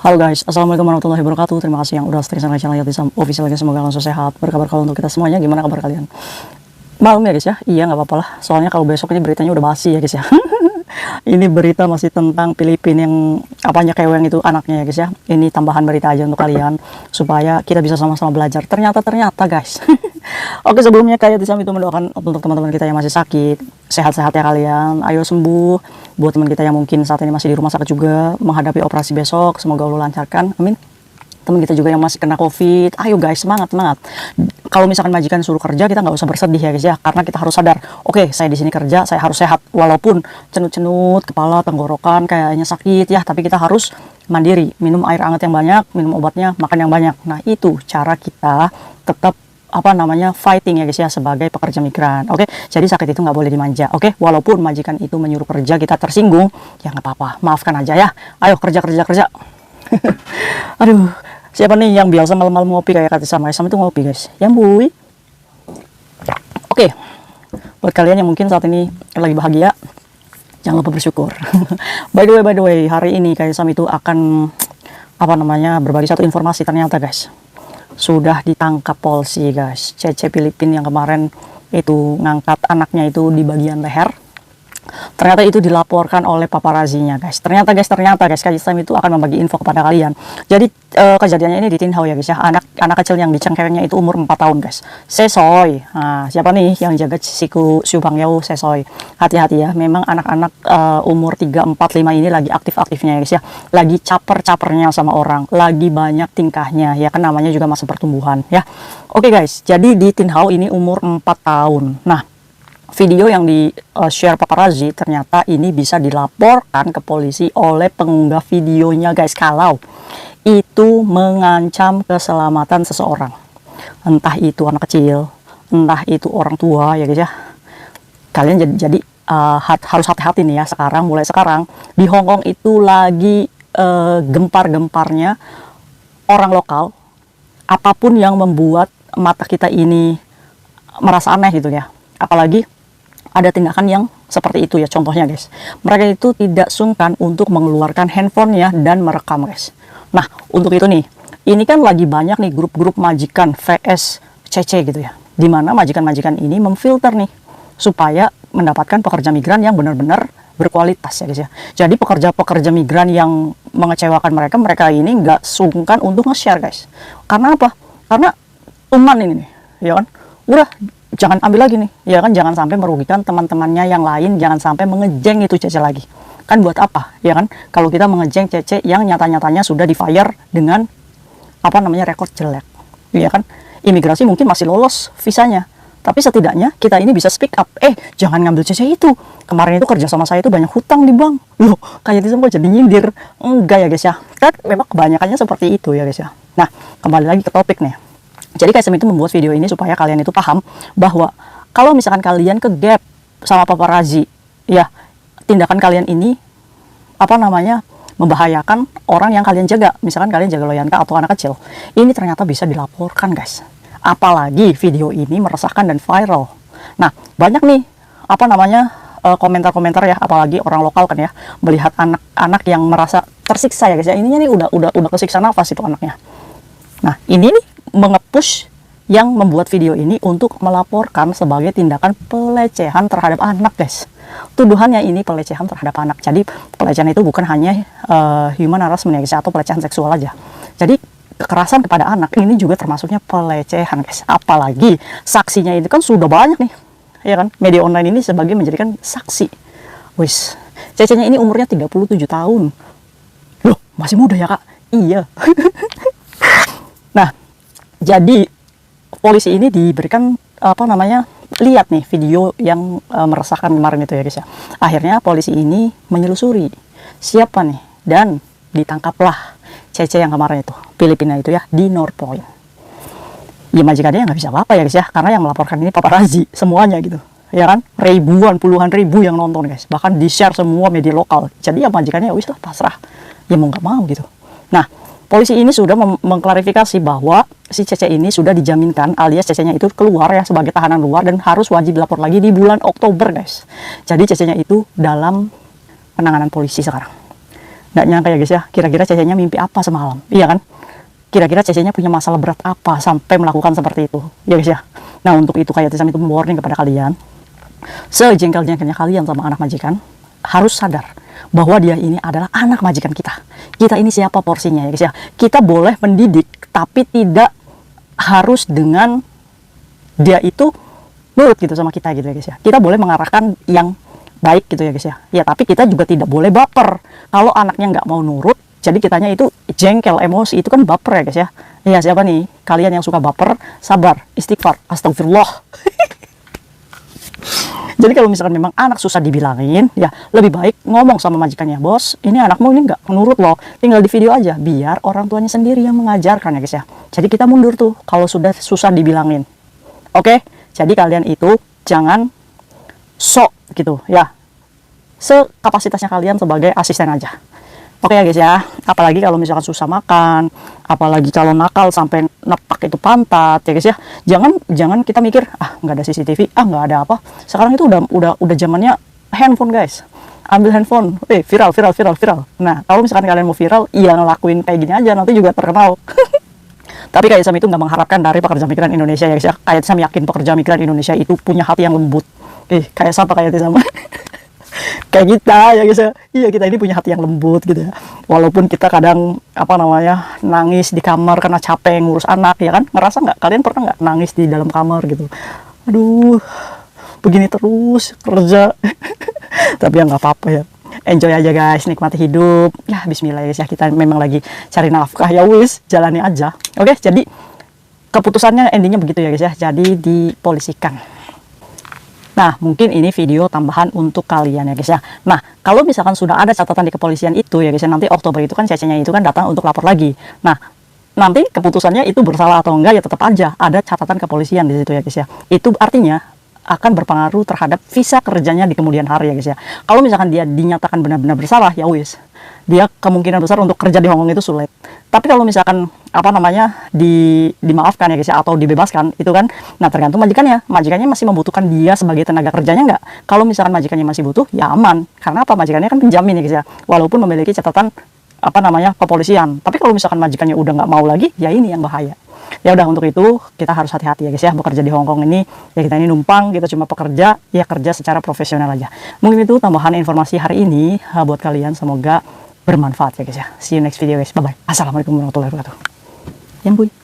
Halo guys, assalamualaikum warahmatullahi wabarakatuh. Terima kasih yang udah stay sama channel Yatisam Official guys. Semoga langsung sehat. Berkabar kalau untuk kita semuanya, gimana kabar kalian? Malam ya guys ya. Iya nggak apa-apa lah. Soalnya kalau besok ini beritanya udah basi ya guys ya. Ini berita masih tentang Filipina yang apanya keweng itu anaknya ya guys ya. Ini tambahan berita aja untuk kalian supaya kita bisa sama-sama belajar. Ternyata guys. Oke, sebelumnya kayak Yatisam itu mendoakan untuk teman-teman kita yang masih sakit, sehat-sehat ya kalian. Ayo sembuh. Buat teman kita yang mungkin saat ini masih di rumah sakit juga menghadapi operasi besok, semoga Allah lancarkan. Amin. Teman kita juga yang masih kena COVID, ayo guys, semangat. Kalau misalkan majikan suruh kerja, kita nggak usah bersedih ya guys ya, karena kita harus sadar, oke, saya di sini kerja, saya harus sehat, walaupun cenut-cenut, kepala, tenggorokan, kayaknya sakit ya, tapi kita harus mandiri, minum air hangat yang banyak, minum obatnya, makan yang banyak. Nah itu cara kita tetap fighting ya guys ya, sebagai pekerja migran. Oke, jadi sakit itu nggak boleh dimanja. Oke, walaupun majikan itu menyuruh kerja, kita tersinggung, ya nggak apa-apa, maafkan aja ya. Ayo kerja. Aduh, siapa nih yang biasa malam-malam ngopi kayak Kati sama itu ngopi guys, yang bui. Oke, buat kalian yang mungkin saat ini lagi bahagia, jangan lupa bersyukur. By the way, hari ini Kati Sam itu akan berbagi satu informasi. Ternyata guys, sudah ditangkap polisi guys. Cece Filipina yang kemarin itu ngangkat anaknya itu di bagian leher, ternyata itu dilaporkan oleh paparazinya guys. Ternyata guys, Kak Sam itu akan membagi info kepada kalian. Jadi kejadiannya ini di Tin Hau ya guys ya. Anak kecil yang dicengkernya itu umur 4 tahun guys. Sesoy. Nah, siapa nih yang jaga siku Siu Bang Yau? Sesoy. Hati-hati ya. Memang anak-anak umur 3, 4, 5 ini lagi aktif-aktifnya ya guys ya. Lagi caper-capernya sama orang. Lagi banyak tingkahnya ya kan, namanya juga masa pertumbuhan ya. Oke guys, jadi di Tin Hau ini umur 4 tahun. Nah, video yang di share paparazzi ternyata ini bisa dilaporkan ke polisi oleh pengunggah videonya guys, kalau itu mengancam keselamatan seseorang, entah itu anak kecil, entah itu orang tua ya guys ya. Kalian jadi harus hati-hati nih ya. Mulai sekarang di Hong Kong itu lagi gempar-gemparnya orang lokal. Apapun yang membuat mata kita ini merasa aneh gitu ya, apalagi ada tindakan yang seperti itu ya. Contohnya guys, mereka itu tidak sungkan untuk mengeluarkan handphonenya dan merekam guys. Nah, untuk itu nih, ini kan lagi banyak nih grup-grup majikan VS CC gitu ya, dimana majikan-majikan ini memfilter nih supaya mendapatkan pekerja migran yang benar-benar berkualitas ya guys ya. Jadi pekerja-pekerja migran yang mengecewakan mereka ini nggak sungkan untuk nge-share guys. Karena apa? Karena uman ini nih ya kan, udah jangan ambil lagi nih ya kan, jangan sampai merugikan teman-temannya yang lain, jangan sampai mengejeng itu Cece lagi. Kan buat apa ya kan, kalau kita mengejeng Cece yang nyata-nyatanya sudah di fire dengan rekor jelek ya kan. Imigrasi mungkin masih lolos visanya, tapi setidaknya kita ini bisa speak up, jangan ngambil Cece itu, kemarin itu kerja sama saya itu banyak hutang di bank loh, kayak itu semua jadi nyindir. Enggak ya guys ya, kan memang kebanyakannya seperti itu ya guys ya. Nah, kembali lagi ke topik nih. Jadi Kak Sam itu membuat video ini supaya kalian itu paham bahwa kalau misalkan kalian ke gap sama paparazzi, ya tindakan kalian ini membahayakan orang yang kalian jaga. Misalkan kalian jaga loyanka atau anak kecil, ini ternyata bisa dilaporkan guys. Apalagi video ini meresahkan dan viral. Nah, banyak nih komentar-komentar ya, apalagi orang lokal kan ya, melihat anak-anak yang merasa tersiksa ya guys ya. Ininya nih udah kesiksa nafas itu anaknya. Nah, ini nih mengepush yang membuat video ini untuk melaporkan sebagai tindakan pelecehan terhadap anak guys. Tuduhannya ini pelecehan terhadap anak. Jadi pelecehan itu bukan hanya human harassment ya guys, atau pelecehan seksual aja. Jadi kekerasan kepada anak ini juga termasuknya pelecehan guys. Apalagi saksinya itu kan sudah banyak nih ya kan, media online ini sebagai menjadikan saksi. Wis, Cecenya ini umurnya 37 tahun. Loh, masih muda ya kak? Iya. Nah, jadi polisi ini diberikan lihat nih video yang meresahkan kemarin itu ya guys ya. Akhirnya polisi ini menelusuri siapa nih, dan ditangkaplah Cece yang kemarin itu Filipina itu ya, di North Point. Ya majikannya nggak bisa apa-apa ya guys ya, karena yang melaporkan ini paparazzi semuanya gitu ya kan, puluhan ribu yang nonton guys, bahkan di share semua media lokal. Jadi ya majikannya wis lah, pasrah ya, mau nggak mau gitu. Nah, polisi ini sudah mengklarifikasi bahwa si Cece ini sudah dijaminkan, alias Cecenya itu keluar ya sebagai tahanan luar dan harus wajib lapor lagi di bulan Oktober guys. Jadi Cecenya itu dalam penanganan polisi sekarang. Nggak nyangka ya guys ya, kira-kira Cece-nya mimpi apa semalam, iya kan? Kira-kira Cece-nya punya masalah berat apa sampai melakukan seperti itu, ya guys ya. Nah untuk itu kayak Tisam itu warning kepada kalian, sejengkel-jengkelnya kalian sama anak majikan, harus sadar bahwa dia ini adalah anak majikan kita. Kita ini siapa porsinya ya guys ya. Kita boleh mendidik, tapi tidak harus dengan dia itu nurut gitu sama kita gitu ya guys ya. Kita boleh mengarahkan yang baik gitu ya guys ya. Ya tapi kita juga tidak boleh baper. Kalau anaknya nggak mau nurut, jadi kitanya itu jengkel, emosi, itu kan baper ya guys ya. Ya siapa nih kalian yang suka baper, sabar, istighfar, astagfirullah. Jadi kalau misalkan memang anak susah dibilangin, ya lebih baik ngomong sama majikannya, bos, ini anakmu ini nggak menurut loh, tinggal di video aja, biar orang tuanya sendiri yang mengajarkan ya guys ya. Jadi kita mundur tuh kalau sudah susah dibilangin. Oke, jadi kalian itu jangan sok gitu ya, sekapasitasnya kalian sebagai asisten aja. Oke ya guys ya, apalagi kalau misalkan susah makan, apalagi kalau nakal sampai nepak itu pantat ya guys ya. Jangan kita mikir nggak ada CCTV, nggak ada apa. Sekarang itu udah zamannya handphone guys. Ambil handphone, viral. Nah kalau misalkan kalian mau viral, ya ngelakuin kayak gini aja, nanti juga terkenal. Tapi kayak Sam itu nggak mengharapkan dari pekerja migran Indonesia ya guys ya. Kayak Sam yakin pekerja migran Indonesia itu punya hati yang lembut. Kayak siapa kayak sama. Kayak kita ya guys ya. Iya, kita ini punya hati yang lembut gitu ya. Walaupun kita kadang nangis di kamar karena capek ngurus anak ya kan. Ngerasa nggak, kalian pernah nggak nangis di dalam kamar gitu, aduh begini terus kerja. Tapi ya nggak apa-apa ya, enjoy aja guys, nikmati hidup ya, bismillah ya guys ya. Kita memang lagi cari nafkah, ya wis jalani aja. Oke, jadi keputusannya endingnya begitu ya guys ya, jadi dipolisikan. Nah, mungkin ini video tambahan untuk kalian ya guys ya. Nah, kalau misalkan sudah ada catatan di kepolisian itu ya guys ya, nanti Oktober itu kan Cece-nya itu kan datang untuk lapor lagi. Nah, nanti keputusannya itu bersalah atau enggak ya tetap aja ada catatan kepolisian di situ ya guys ya. Itu artinya akan berpengaruh terhadap visa kerjanya di kemudian hari ya guys ya. Kalau misalkan dia dinyatakan benar-benar bersalah, ya wis, dia kemungkinan besar untuk kerja di Hongkong itu sulit. Tapi kalau misalkan dimaafkan ya guys ya, atau dibebaskan itu kan, nah tergantung majikannya masih membutuhkan dia sebagai tenaga kerjanya nggak. Kalau misalkan majikannya masih butuh, ya aman, karena apa, majikannya kan penjamin ya guys ya, walaupun memiliki catatan kepolisian. Tapi kalau misalkan majikannya udah nggak mau lagi, ya ini yang bahaya. Ya udah, untuk itu kita harus hati-hati ya guys ya, bekerja di Hongkong ini ya, kita ini numpang, kita cuma pekerja ya, kerja secara profesional aja. Mungkin itu tambahan informasi hari ini buat kalian, semoga bermanfaat ya guys ya. See you next video guys, bye bye. Assalamualaikum warahmatullahi wabarakatuh. Yan boy.